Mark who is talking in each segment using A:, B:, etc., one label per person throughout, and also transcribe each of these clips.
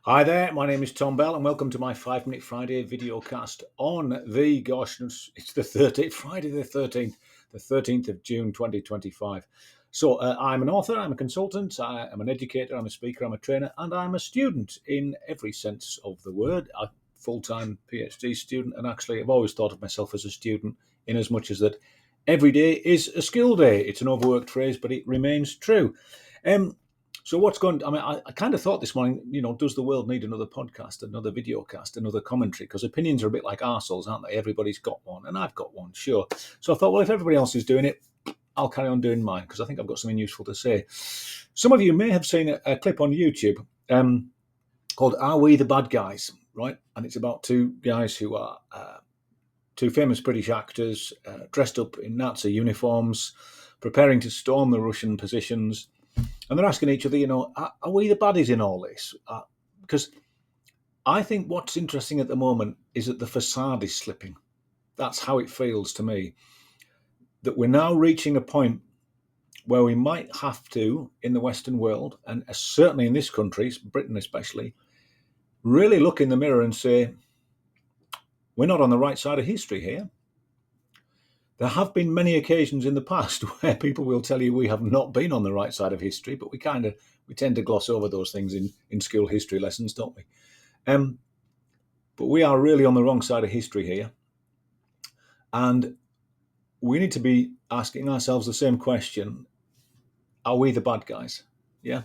A: Hi there, my name is Tom Bell, and welcome to my 5 Minute Friday video cast on it's the 13th, Friday the 13th of June 2025. So, I'm an author, I'm a consultant, I'm an educator, I'm a speaker, I'm a trainer, and I'm a student in every sense of the word. A full-time PhD student, and actually, I've always thought of myself as a student in as much as that every day is a skill day. It's an overworked phrase, but it remains true. So what's going? I kind of thought this morning, does the world need another podcast, another video cast, another commentary? Because opinions are a bit like arseholes, aren't they? Everybody's got one, and I've got one, sure. So I thought, well, if everybody else is doing it, I'll carry on doing mine because I think I've got something useful to say. Some of you may have seen a clip on YouTube called "Are We the Bad Guys?" Right, and it's about two guys who are two famous British actors dressed up in Nazi uniforms, preparing to storm the Russian positions. And they're asking each other, are we the baddies in all this? Because I think what's interesting at the moment is that the facade is slipping. That's how it feels to me. That we're now reaching a point where we might have to, in the Western world, and certainly in this country, Britain especially, really look in the mirror and say, we're not on the right side of history here. There have been many occasions in the past where people will tell you we have not been on the right side of history, but we tend to gloss over those things in school history lessons, don't we? But we are really on the wrong side of history here. And we need to be asking ourselves the same question. Are we the bad guys? Yeah.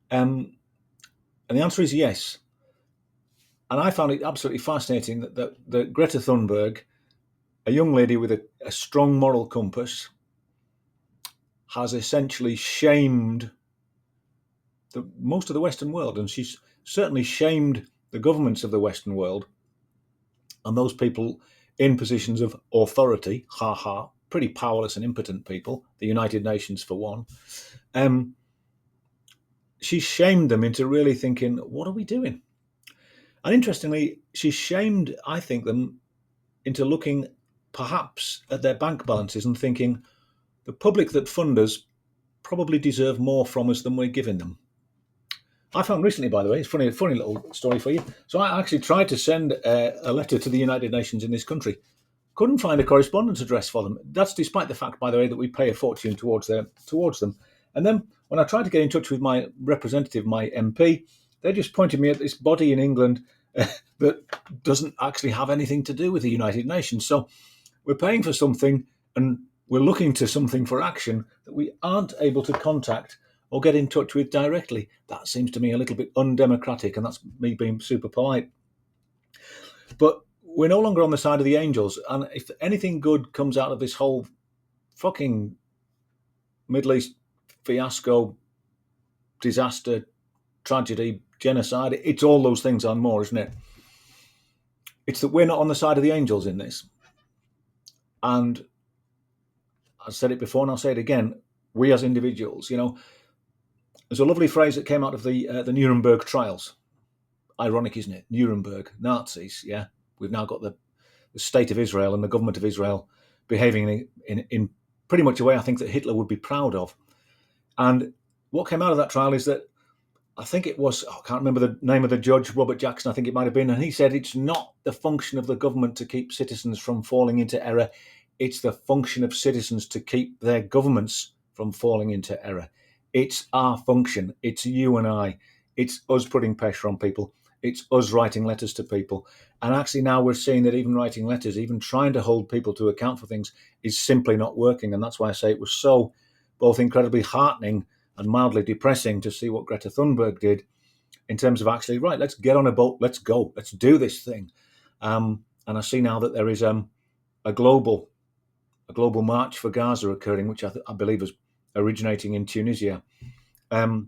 A: And the answer is yes. And I found it absolutely fascinating that Greta Thunberg, a young lady with a strong moral compass, has essentially shamed most of the Western world. And she's certainly shamed the governments of the Western world and those people in positions of authority, pretty powerless and impotent people, the United Nations for one. She shamed them into really thinking, what are we doing? And interestingly, she shamed, I think, them into looking perhaps at their bank balances and thinking, the public that fund us probably deserve more from us than we're giving them. I found recently, by the way, it's funny little story for you. So I actually tried to send a letter to the United Nations in this country. Couldn't find a correspondence address for them. That's despite the fact, by the way, that we pay a fortune towards them. And then when I tried to get in touch with my representative, my MP, they just pointed me at this body in England that doesn't actually have anything to do with the United Nations. So we're paying for something and we're looking to something for action that we aren't able to contact or get in touch with directly. That seems to me a little bit undemocratic, and that's me being super polite. But we're no longer on the side of the angels, and if anything good comes out of this whole fucking Middle East fiasco, disaster, tragedy, genocide, it's all those things and more, isn't it? It's that we're not on the side of the angels in this. And I've said it before and I'll say it again, we as individuals, there's a lovely phrase that came out of the Nuremberg trials. Ironic, isn't it? Nuremberg, Nazis, yeah. We've now got the state of Israel and the government of Israel behaving in pretty much a way I think that Hitler would be proud of. And what came out of that trial is that I think it was, I can't remember the name of the judge, Robert Jackson, I think it might have been, and he said it's not the function of the government to keep citizens from falling into error. It's the function of citizens to keep their governments from falling into error. It's our function. It's you and I. It's us putting pressure on people. It's us writing letters to people. And actually now we're seeing that even writing letters, even trying to hold people to account for things is simply not working. And that's why I say it was so both incredibly heartening and mildly depressing to see what Greta Thunberg did in terms of actually, right, let's get on a boat, let's go, let's do this thing. And I see now that there is a global march for Gaza occurring, which I believe is originating in Tunisia. We're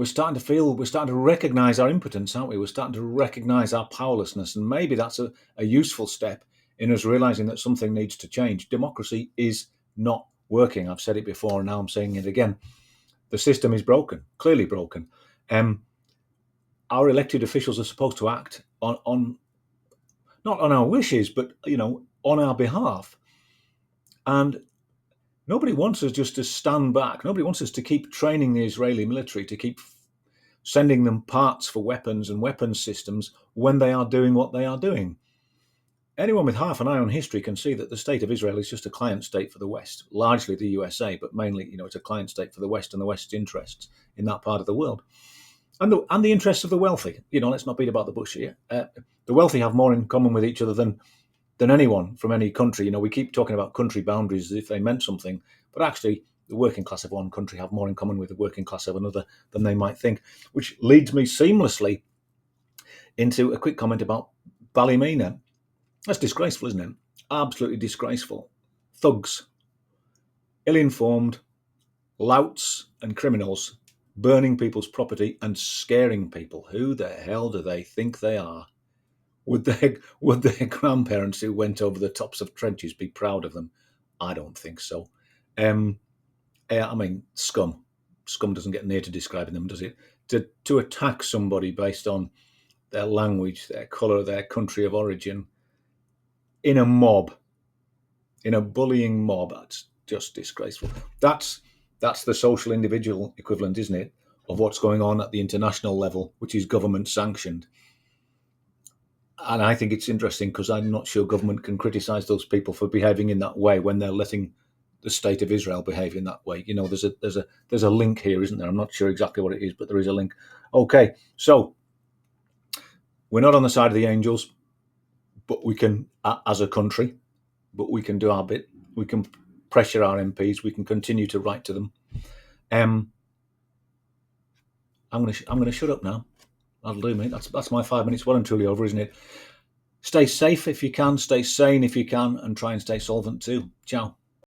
A: starting to recognize our impotence, aren't we? We're starting to recognize our powerlessness, and maybe that's a useful step in us realizing that something needs to change. Democracy is not working. I've said it before, and now I'm saying it again. The system is broken, clearly broken. Our elected officials are supposed to act on not on our wishes, but on our behalf. And Nobody wants us just to stand back. Nobody wants us to keep training the Israeli military, to keep sending them parts for weapons and weapons systems when they are doing what they are doing. Anyone with half an eye on history can see that the state of Israel is just a client state for the West, largely the USA, but mainly, it's a client state for the West and the West's interests in that part of the world. And the interests of the wealthy. Let's not beat about the bush here. The wealthy have more in common with each other than anyone from any country. We keep talking about country boundaries as if they meant something, but actually the working class of one country have more in common with the working class of another than they might think, which leads me seamlessly into a quick comment about Ballymena. That's disgraceful, isn't it? Absolutely disgraceful. Thugs, ill-informed, louts and criminals burning people's property and scaring people. Who the hell do they think they are? Would their grandparents who went over the tops of trenches be proud of them? I don't think so. Scum. Scum doesn't get near to describing them, does it? To attack somebody based on their language, their colour, their country of origin, in a mob, in a bullying mob, that's just disgraceful. That's the social individual equivalent, isn't it, of what's going on at the international level, which is government sanctioned. And I think it's interesting because I'm not sure government can criticise those people for behaving in that way when they're letting the state of Israel behave in that way. There's a link here, isn't there? I'm not sure exactly what it is, but there is a link. Okay, so we're not on the side of the angels, but we can, as a country, but we can do our bit. We can pressure our MPs. We can continue to write to them. I'm going to shut up now. That'll do, mate. That's my 5 minutes well and truly over, isn't it? Stay safe if you can. Stay sane if you can, and try and stay solvent too. Ciao.